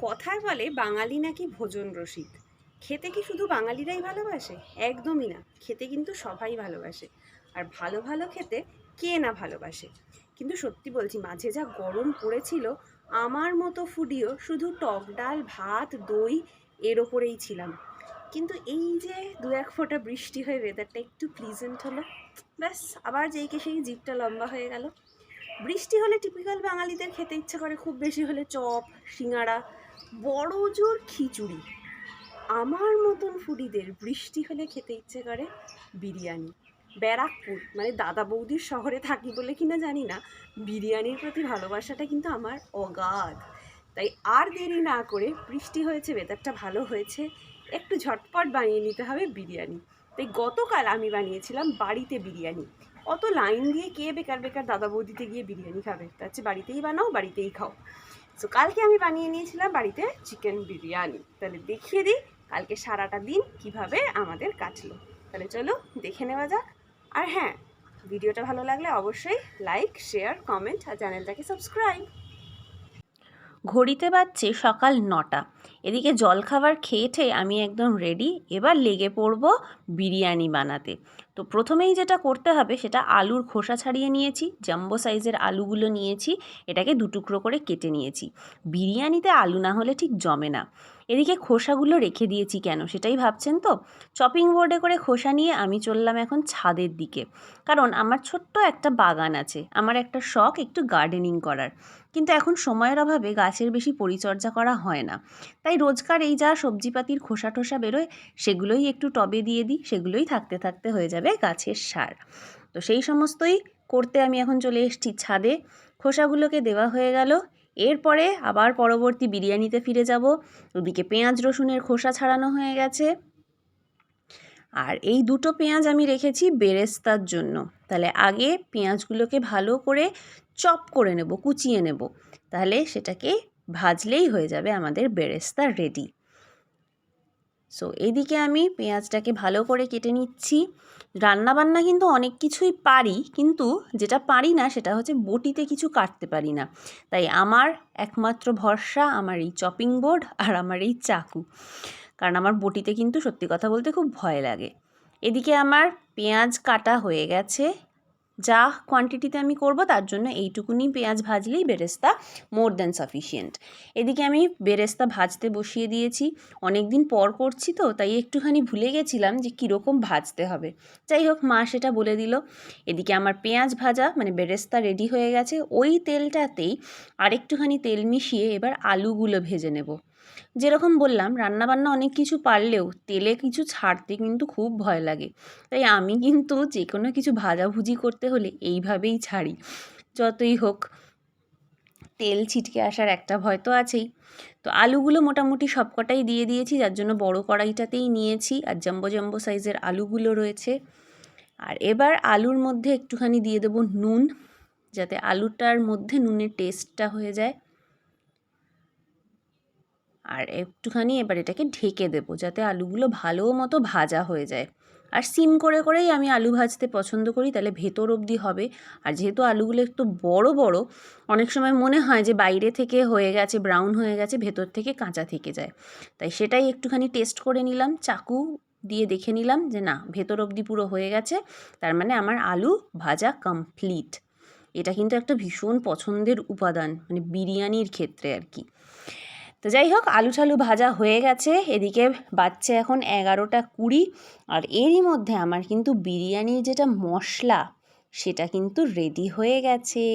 কথায় বলে বাঙালি নাকি ভোজন রসিক। খেতে কি শুধু বাঙালিরাই ভালোবাসে? একদমই না, খেতে কিন্তু সবাই ভালোবাসে। আর ভালো ভালো খেতে কে না ভালোবাসে। কিন্তু সত্যি বলছি, মাঝে যা গরম পড়েছিল, আমার মতো ফুডিও শুধু টক ডাল ভাত দই এর ওপরেই ছিলাম। কিন্তু এই যে দু এক ফোঁটা বৃষ্টি হয়ে ওয়েদারটা একটু প্লিজেন্ট হলো, ব্যাস আবার যেই কে সেই জিভটা লম্বা হয়ে গেল। বৃষ্টি হলে টিপিক্যাল বাঙালিদের খেতে ইচ্ছে করে খুব বেশি হলে চপ, সিঙাড়া, বড় জোর খিচুড়ি। আমার মতন ফুডিদের বৃষ্টি হলে খেতে ইচ্ছে করে বিরিয়ানি। ব্যারাকপুর মানে দাদা বৌদির শহরে থাকি বলে কিনা জানি না, বিরিয়ানির প্রতি ভালোবাসাটা কিন্তু আমার অগাধ। তাই আর দেরি না করে, বৃষ্টি হয়েছে, ওয়েদারটা ভালো হয়েছে, একটু ঝটপট বানিয়ে নিতে হবে বিরিয়ানি। তাই গতকাল আমি বানিয়েছিলাম বাড়িতে বিরিয়ানি। অত লাইন দিয়ে কে বেকার বেকার দাদা বৌদিতে গিয়ে বিরিয়ানি খাবে, তার চেয়ে বাড়িতেই বানাও, বাড়িতেই খাও। সো কালকে আমি বানিয়ে নিয়েছিলাম বাড়িতে চিকেন বিরিয়ানি। তাহলে দেখিয়ে দিই কালকে সারাটা দিন কিভাবে আমাদের কাটলো। তাহলে চলো দেখে নেওয়া যাক। আর হ্যাঁ, ভিডিওটা ভালো লাগলে অবশ্যই লাইক, শেয়ার, কমেন্ট আর চ্যানেলটাকে সাবস্ক্রাইব। ঘড়িতে বাজছে সকাল 9টা। এদিকে জলখাবার খেয়ে আমি একদম রেডি, এবার লেগে পড়ব বিরিয়ানি বানাতে। তো প্রথমেই যেটা করতে হবে সেটা আলুর খোসা ছাড়িয়ে নিয়েছি, জাম্বো সাইজের আলুগুলো নিয়েছি, এটাকে দুটুকরো করে কেটে নিয়েছি। বিরিয়ানিতে আলু না হলে ঠিক জমে না। এদিকে খোসাগুলো রেখে দিয়েছি কেন সেটাই ভাবছেন তো। চপিং বোর্ডে করে খোসা নিয়ে আমি চললাম এখন ছাদের দিকে, কারণ আমার ছোট্ট একটা বাগান আছে। আমার একটা শখ একটু গার্ডেনিং করার, কিন্তু এখন সময়ের অভাবে গাছের বেশি পরিচর্যা করা হয় না। তাই রোজকার এই যা সবজিপাতির খোসা টোসা বেরোয়, সেগুলোই একটু টবে দিয়ে দিই, সেগুলোই থাকতে থাকতে হয়ে যাবে গাছের সার। তো সেই সমস্তই করতে আমি এখন চলে এসেছি ছাদে। খোসাগুলোকে দেওয়া হয়ে গেল, এরপরে আবার পরবর্তী বিরিয়ানিতে ফিরে যাব। ওদিকে পেঁয়াজ রসুনের খোসা ছাড়ানো হয়ে গেছে, আর এই দুটো পেঁয়াজ আমি রেখেছি বেরেস্তার জন্য। তাহলে আগে পেঁয়াজগুলোকে ভালো করে চপ করে নেব, কুচিয়ে নেব, তাহলে সেটাকে ভাজলেই হয়ে যাবে আমাদের বেরেস্তা রেডি। সো এইদিকে আমি পেঁয়াজটাকে ভালো করে কেটে নিচ্ছি। রান্নাবান্না কিন্তু অনেক কিছুই পারি, কিন্তু যেটা পারি না সেটা হচ্ছে বটিতে কিছু কাটতে পারি না। তাই আমার একমাত্র ভরসা আমার এই চপিং বোর্ড আর আমার এই চাকু, কারণ আমার বটিতে কিন্তু সত্যি কথা বলতে খুব ভয় লাগে। এদিকে আমার পেঁয়াজ কাটা হয়ে গেছে, যা কোয়ান্টিটিতে আমি করব তার জন্য এইটুকুনি পেঁয়াজ ভাজলেই বেরেস্তা মোর দ্যান সাফিসিয়েন্ট। এদিকে আমি বেরেস্তা ভাজতে বসিয়ে দিয়েছি। অনেক দিন পর করছি তো, তাই একটুখানি ভুলে গেছিলাম যে কীরকম ভাজতে হবে। যাই হোক, মা সেটা বলে দিল। এদিকে আমার পেঁয়াজ ভাজা মানে বেরেস্তা রেডি হয়ে গেছে। ওই তেলটাতেই আরেকটুখানি তেল মিশিয়ে এবার আলুগুলো ভেজে নেব। যেরকম বললাম, রান্নাবান্না অনেক কিছু পারলেও তেলে কিছু ছাড়তে কিন্তু খুব ভয় লাগে। তাই আমি কিন্তু যে কোনো কিছু ভাজাভুজি করতে হলে এইভাবেই ছাড়ি। যতই হোক, তেল ছিটকে আসার একটা ভয় তো আছেই। তো আলুগুলো মোটামুটি সবকটাই দিয়ে দিয়েছি, যার জন্য বড় কড়াইটাতেই নিয়েছি, আর জাম্বো জাম্বো সাইজের আলুগুলো রয়েছে। আর এবার আলুর মধ্যে একটুখানি দিয়ে দেবো নুন, যাতে আলুটার মধ্যে নুনের টেস্টটা হয়ে যায়। আর একটুখানি এবার এটাকে ঢেকে দেবো, যাতে আলুগুলো ভালো মতো ভাজা হয়ে যায়। আর সিম করে করেই আমি আলু ভাজতে পছন্দ করি, তাহলে ভেতর অবধি হবে। আর যেহেতু আলুগুলো একটু বড় বড়, অনেক সময় মনে হয় যে বাইরে থেকে হয়ে গেছে, ব্রাউন হয়ে গেছে, ভেতর থেকে কাঁচা থেকে যায়। তাই সেটাই একটুখানি টেস্ট করে নিলাম, চাকু দিয়ে দেখে নিলাম যে না, ভেতর অবধি পুরো হয়ে গেছে, তার মানে আমার আলু ভাজা কমপ্লিট। এটা কিন্তু একটা ভীষণ পছন্দের উপাদান, মানে বিরিয়ানির ক্ষেত্রে আর কি। তো যাই হোক, আলু টালু ভাজা হয়ে গেছে। এদিকে বাজছে এখন 11টা 20, আর এরই মধ্যে আমার কিন্তু বিরিয়ানির যেটা মশলা সেটা কিন্তু রেডি হয়ে গেছে।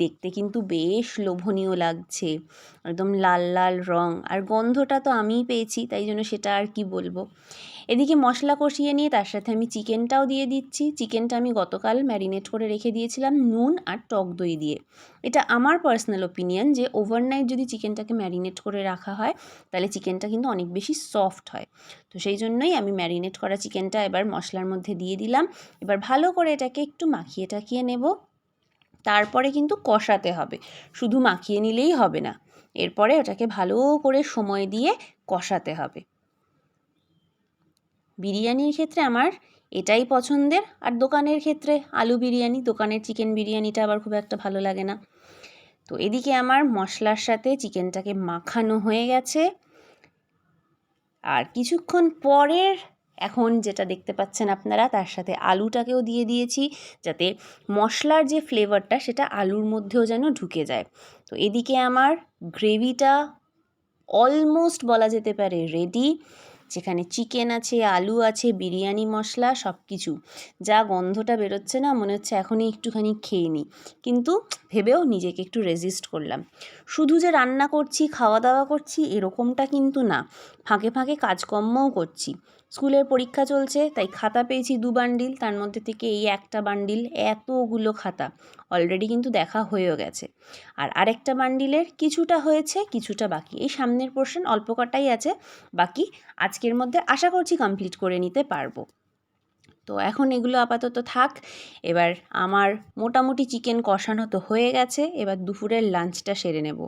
দেখতে কিন্তু বেশ লোভনীয় লাগছে, একদম লাল লাল রং, আর গন্ধটা তো আমিই পেয়েছি, তাই জন্য সেটা আর কি বলবো। এদিকে মশলা কষিয়ে নিয়ে তার সাথে আমি চিকেনটাও দিয়ে দিচ্ছি। চিকেনটা আমি গতকাল ম্যারিনেট করে রেখে দিয়েছিলাম নুন আর টক দই দিয়ে। এটা আমার পার্সোনাল ওপিনিয়ন যে ওভারনাইট যদি চিকেনটাকে ম্যারিনেট করে রাখা হয় তাহলে চিকেনটা কিন্তু অনেক বেশি সফট হয়। তো সেই জন্যই আমি ম্যারিনেট করা চিকেনটা এবার মশলার মধ্যে দিয়ে দিলাম। এবার ভালো করে এটাকে একটু মাখিয়ে টাখিয়ে নেব। তারপরে কিন্তু কষাতে হবে, শুধু মাখিয়ে নিলেই হবে না, এরপরে ওটাকে ভালো করে সময় দিয়ে কষাতে হবে। বিরিয়ানির ক্ষেত্রে আমার এটাই পছন্দের। আর দোকানের ক্ষেত্রে আলু বিরিয়ানি, দোকানের চিকেন বিরিয়ানিটা আবার খুব একটা ভালো লাগে না। তো এদিকে আমার মশলার সাথে চিকেনটাকে মাখানো হয়ে গেছে। আর কিছুক্ষণ পরের এখন যেটা দেখতে পাচ্ছেন আপনারা, তার সাথে আলুটাকেও দিয়ে দিয়েছি যাতে মশলার যে ফ্লেভারটা সেটা আলুর মধ্যেও যেন ঢুকে যায়। তো এদিকে আমার গ্রেভিটা অলমোস্ট বলা যেতে পারে রেডি, যেখানে চিকেন আছে, আলু আছে, বিরিয়ানি মশলা সব কিছু। যা গন্ধটা বেরোচ্ছে না, মনে হচ্ছে এখনই একটুখানি খেয়ে নিই, কিন্তু ভেবেও নিজেকে একটু রেজিস্ট করলাম। শুধু যে রান্না করছি, খাওয়া দাওয়া করছি এরকমটা কিন্তু না, ফাঁকে ফাঁকে কাজকর্মও করছি। স্কুলের পরীক্ষা চলছে, তাই খাতা পেয়েছি 2 বান্ডিল, তার মধ্যে থেকে এই একটা বান্ডিল, এতগুলো খাতা অলরেডি কিন্তু দেখা হয়েও গেছে। আর আরেকটা বান্ডিলের কিছুটা হয়েছে, কিছুটা বাকি। এই সামনের পোর্শন অল্প কটাই আছে, বাকি আজকের মধ্যে আশা করছি কমপ্লিট করে নিতে পারবো। তো এখন এগুলো আপাতত থাক। এবার আমার মোটামুটি চিকেন কষানো তো হয়ে গেছে, এবার দুপুরের লাঞ্চটা সেরে নেব।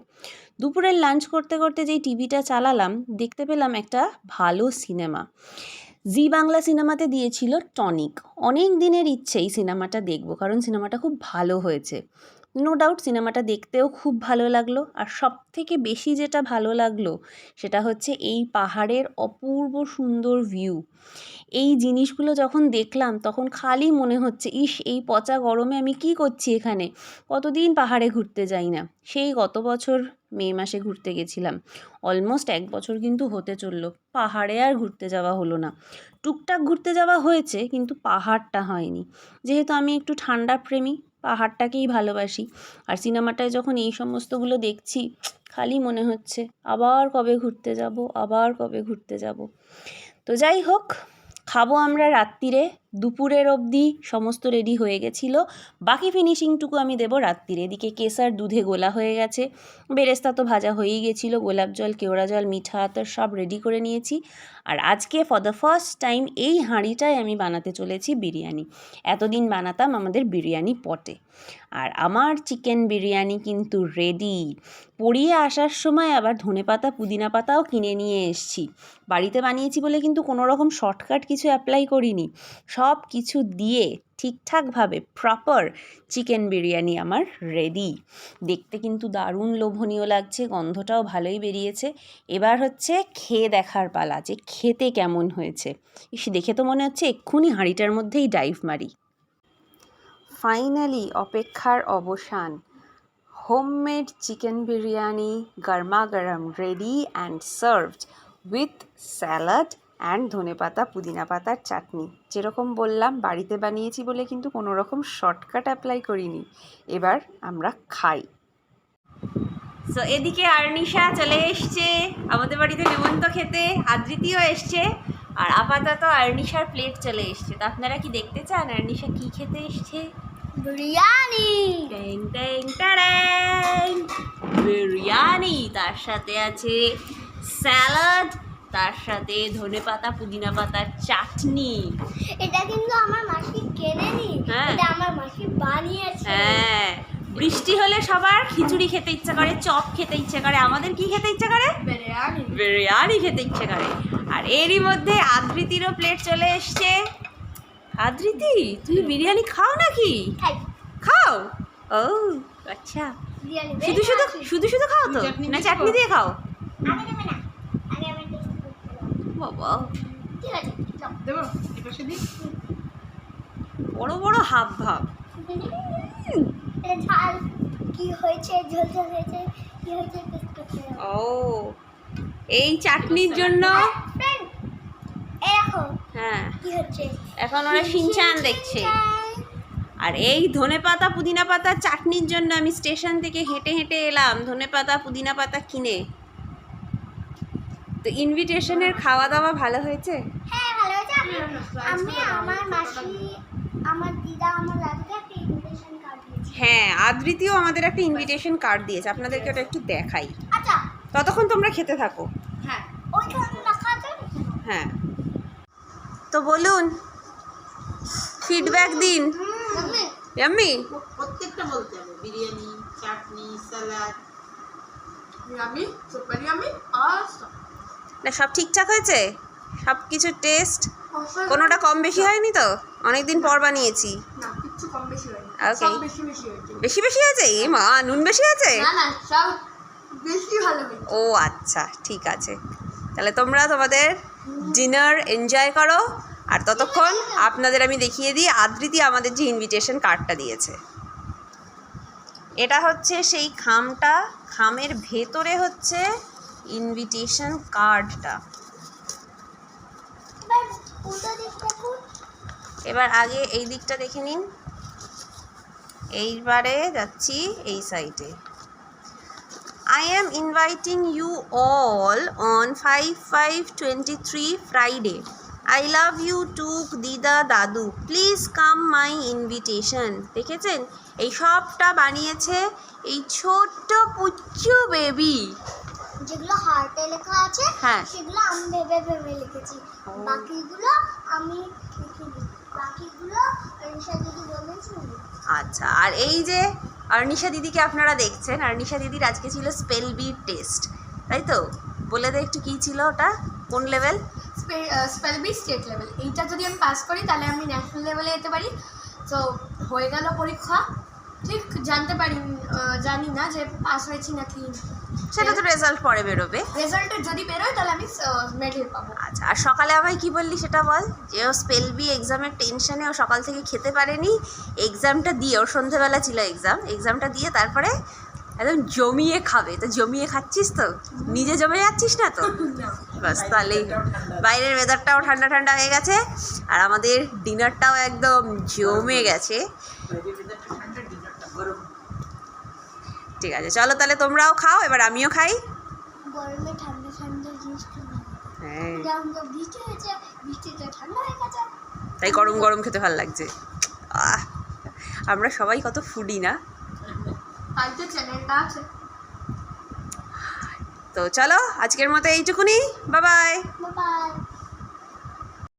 দুপুরের লাঞ্চ করতে করতে যেই টিভিটা চালালাম, দেখতে পেলাম একটা ভালো সিনেমা। জি বাংলা সিনেমাতে দিয়েছিল টনিক। অনেক দিনের ইচ্ছে এই সিনেমাটা দেখব, কারণ সিনেমাটা খুব ভালো হয়েছে। নো ডাউট সিনেমাটা দেখতেও খুব ভালো লাগলো। আর সবথেকে বেশি যেটা ভালো লাগলো সেটা হচ্ছে এই পাহাড়ের অপূর্ব সুন্দর ভিউ। এই জিনিসগুলো যখন দেখলাম তখন খালি মনে হচ্ছে, ইস এই পচা গরমে আমি কি করছি এখানে, কতদিন পাহাড়ে ঘুরতে যাই না। সেই গত বছর মে মাসে ঘুরতে গেছিলাম, অলমোস্ট 1 বছর কিন্তু হতে চললো, পাহাড়ে আর ঘুরতে যাওয়া হলো না। টুকটাক ঘুরতে যাওয়া হয়েছে, কিন্তু পাহাড়টা হয়নি। যেহেতু আমি একটু ঠান্ডা প্রেমী, পাহাড়টাকেই ভালোবাসি। আর সিনেমাটায় যখন এই সমস্তগুলো দেখছি, খালি মনে হচ্ছে আবার কবে ঘুরতে যাব, আবার কবে ঘুরতে যাব। তো যাই হোক, খাবো আমরা রাত্রিরে। দুপুরের অবধি সমস্ত রেডি হয়ে গেছিলো, বাকি ফিনিশিংটুকু আমি দেবো রাত্রিরে। এদিকে কেসার দুধে গোলা হয়ে গেছে, বেরেস্তা তো ভাজা হয়েই গেছিলো, গোলাপ জল, কেওড়া জল, মিঠা আতর সব রেডি করে নিয়েছি। আর আজকে ফর দ্য ফার্স্ট টাইম এই হাঁড়িটায় আমি বানাতে চলেছি বিরিয়ানি। এতদিন বানাতাম আমাদের বিরিয়ানি পটে। আর আমার চিকেন বিরিয়ানি কিন্তু রেডি। পড়িয়ে আসার সময় আবার ধনেপাতা পুদিনা পাতাও কিনে নিয়ে এসেছি। বাড়িতে বানিয়েছি বলে কিন্তু কোনো রকম শর্টকাট কিছু অ্যাপ্লাই করিনি, সব কিছু দিয়ে ঠিকঠাকভাবে প্রপার চিকেন বিরিয়ানি আমার রেডি। দেখতে কিন্তু দারুণ লোভনীয় লাগছে, গন্ধটাও ভালোই বেরিয়েছে। এবার হচ্ছে খেয়ে দেখার পালা, যে খেতে কেমন হয়েছে। দেখে তো মনে হচ্ছে এক্ষুনি হাঁড়িটার মধ্যেই ডাইভ মারি। ফাইনালি অপেক্ষার অবসান। হোমমেড চিকেন বিরিয়ানি গরমা গরম ready and served with salad and ধনেপাতা পুদিনা পাতার চাটনি। যেরকম বললাম বাড়িতে বানিয়েছি বলে কিন্তু কোনো রকম শর্টকাট অ্যাপ্লাই করিনি। এবার আমরা খাই। সো এদিকে আর্নিশা চলে এসছে আমাদের বাড়িতে নেমন্ত খেতে, আদৃতিও এসছে, আর আপাতত আর্নিশার প্লেট চলে এসছে। তো আপনারা কি দেখতে চান আর্নিশা কি খেতে এসছে? বিরিয়ানি। ট্যাং ট্যাং ট্যাং, বিরিয়ানি, তার সাথে আছে স্যালাড, তার সাথে ধনেপাতা পুদিনা পাতার চাটনি। এটা কিন্তু আমার মাসি কেনেনি, এটা আমার মাসি বানিয়েছে। হ্যাঁ, বৃষ্টি হলে সবার খিচুড়ি খেতে ইচ্ছা করে, চপ খেতে ইচ্ছা করে, আমাদের কি খেতে ইচ্ছা করে? বিরিয়ানি। বিরিয়ানি খেতে ইচ্ছা করে। আর এরই মধ্যে আদৃতিরও প্লেট চলে এসছে। আদৃতি, তুমি বিরিয়ানি খাও নাকি? খাও? ও আচ্ছা, শুধু শুধু খাও তো, না চাটনি দিয়ে খাও? বাবা, বড় বড় হাব ভাব। ঝাল কি হয়েছে, ঝোল ঝোল হয়েছে কি হয়েছে? ও, এই চাটনির জন্য হ্যাঁ কি হচ্ছে, এখন ওরা শিনচান দেখছে। আর এই ধনেপাতা পুদিনা পাতার চাটনির জন্য আমি স্টেশন থেকে হেঁটে হেঁটে এলাম ধনেপাতা পুদিনা পাতা কিনে। তো ইনভিটেশনের খাওয়া দাওয়া ভালো হয়েছে? হ্যাঁ ভালো হয়েছে। আমি আমার মাসি, আমার দিদা, আমার দাদুকে একটা ইনভিটেশন কার্ড দিয়েছি। হ্যাঁ, আদ্রিতিও আমাদের একটা ইনভিটেশন কার্ড দিয়েছে, আপনাদেরকে ওটা একটু দেখাই। আচ্ছা ততক্ষণ তোমরা খেতে থাকো। হ্যাঁ ওইখানে রাখা আছে। হ্যাঁ, তো বলুন, ফিডব্যাক দিন। ইয়াম্মি? প্রত্যেকটা বলতে হবে, বিরিয়ানি, চাটনি, স্যালাড, ইয়ামি, সুপার ইয়ামি, আর না, সব ঠিকঠাক হয়েছে? সব কিছু টেস্ট কোনোটা কম বেশি হয়নি তো? অনেকদিন পর বানিয়েছি। না, কিছু কম বেশি হয়নি, Okay. সব বেশি বেশি হয়েছে। বেশি বেশি হয়েছে? এ মা, নুন বেশি আছে? না না, সব বেশি ভালো হয়েছে। ও আচ্ছা, ঠিক আছে। তাহলে তোমরা তোমাদের ডিনার এনজয় করো, আর ততক্ষণ আপনাদের আমি দেখিয়ে দিই আদ্রিতি আমাদের যে ইনভিটেশন কার্ডটা দিয়েছে। এটা হচ্ছে সেই খামটা, খামের ভেতরে হচ্ছে ইনভিটেশন কার্ডটা। এবার উল্টো দিকটা কোন? এবার আগে এই দিকটা দেখে নিন, এইবারে যাচ্ছি এই সাইডে। I am inviting you all on 5/5/23 Friday. I love you too, Dida Dadu. Please come my invitation. দেখেছেন, এই সবটা বানিয়েছে এই ছোট্ট পুচ্চু বেবি। যেগুলো হার্টে লেখা আছে হ্যাঁ। সেগুলো আমি ভেবে ভেবে লিখেছি, বাকিগুলো আমি লিখিনি, বাকিগুলো ঋষা দিদি বলেছেন। আচ্ছা, আর এই যে অর্নিশা দিদিকে আপনারা দেখছেন, অর্নিশা দিদির আজকে ছিল স্পেল বি টেস্ট, তাই তো? বলে দে একটু, কী ছিল ওটা, কোন level? Spell bee state level. এইটা যদি আমি পাস করি তাহলে আমি ন্যাশনাল লেভেলে যেতে পারি। তো হয়ে গেল পরীক্ষা, ঠিক জানি না যে পাস হয়েছি নাকি। সেটা তো রেজাল্ট পরে বেরোবে। রেজাল্টে যদি বেরোয় তাহলে আমি মেডেল পাবো। আচ্ছা, আর সকালে আমায় কি বললি সেটা বল। যে ও স্পেল বি এক্সামের টেনশনে ও সকাল থেকে খেতে পারেনি, এক্সামটা দিয়ে, ওর সন্ধেবেলা ছিল এক্সামটা দিয়ে তারপরে একদম জমিয়ে খাবে। তো জমিয়ে খাচ্ছিস তো? নিজে জমে যাচ্ছিস না তো? বাস, তাহলেই বাইরের ওয়েদারটাও ঠান্ডা ঠান্ডা হয়ে গেছে, আর আমাদের ডিনারটাও একদম জমে গেছে। ঠিক আছে, চলো তাহলে তোমরাও খাও, এবার আমিও খাই। গরমে ঠান্ডা ঠান্ডা জিনিস খাওয়া, হ্যাঁ, যেমন বৃষ্টি হয়েছে, বৃষ্টিতে ঠান্ডা হয়ে গেছে, তাই গরম গরম খেতে ভালো লাগছে। আমরা সবাই কত ফুডি না? তাই তো চ্যানেলটা আছে। তো চলো, আজকের মতো এইটুকুনি, বাই বাই। বাই।